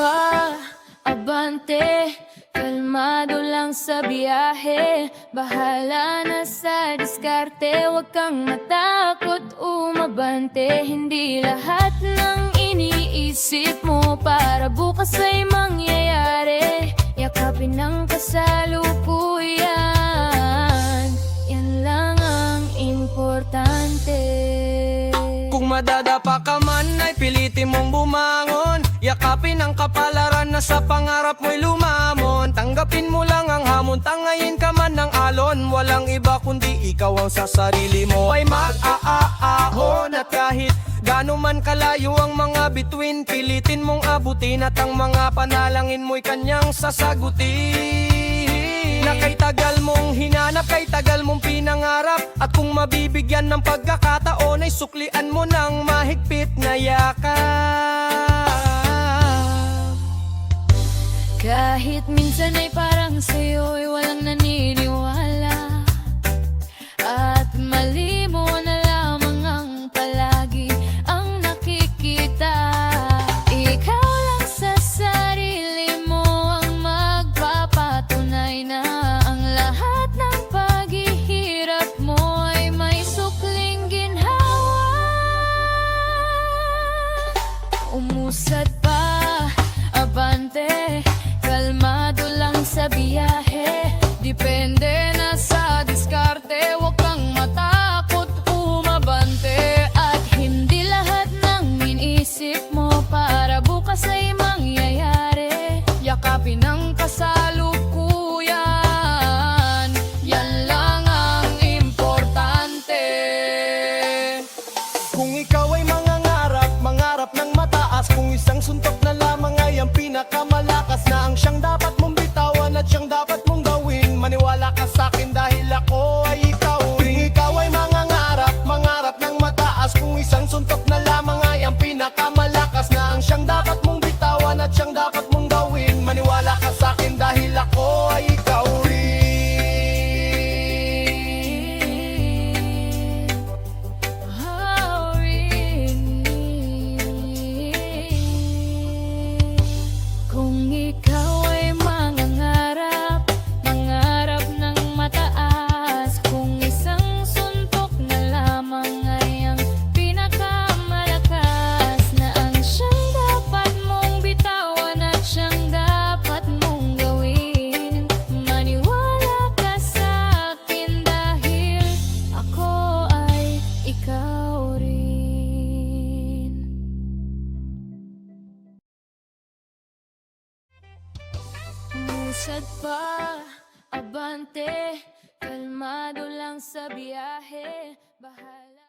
pa, abante, kalmado lang sa biyahe. Bahala na sa diskarte, huwag kang matakot umabante. Hindi lahat ng iniisip mo para bukas ay mangyayari. Yakapin ng kasalukuyan, yan lang ang importante. Kung madadapa ka man ay pilitin mong bumangon. Yakapin ang kapalaran na sa pangarap mo'y lumamon. Tanggapin mo lang ang hamon, tangayin ka man ng alon. Walang iba kundi ikaw ang sa sarili mo ay mag-aahon. At kahit gaano man kalayo ang mga bituin, pilitin mong abutin. At ang mga panalangin mo'y kanyang sasagutin. Na kay tagal mong hinanap, kay tagal mong pinangarap. At kung mabibigyan ng pagkakataon ay suklian mo ng mahigpit na yakap. Kahit minsan ay parang sa'yo'y walang naniniwala, at mali mo na lamang ang palagi ang nakikita. Ikaw lang sa sarili mo ang magpapatunay na ang lahat ng paghihirap mo ay may sukling ginhawa. Umusad pa, abante, kalmado lang sa biyahe. Depende na sa diskarte, huwag kang matakot umabante. At hindi lahat ng inisip mo para bukas ay mangyayari. Yakapin ang kasalukuyan, yan lang ang importante. Kung ikaw ay mangangarap, mangarap ng mataas. Kung isang suntok na lamang ay ang pinakamalakas, na ang siyang dapat mong bitawan at siyang dapat mong gawin. Maniwala ka sa'kin dahil ako ay ikaw. Kung ikaw ay mangangarap, mangarap ng mataas. Kung isang suntok na lamang ay ang pinakamalakas, na ang siyang dapat mong bitawan at siyang dapat mong gawin. Maniwala ka sa'kin dahil ako ay ikaw rin. Kung ikaw ay mangangarap, mangarap ng mataas. Kung isang suntok na lamang ay ang pinakamalakas, na ang siyang dapat mong bitawan at siyang dapat mong gawin. Maniwala ka sa akin dahil ako ay ikaw rin. Umusad pa, abante, kalmado lang sa biyahe. Bahala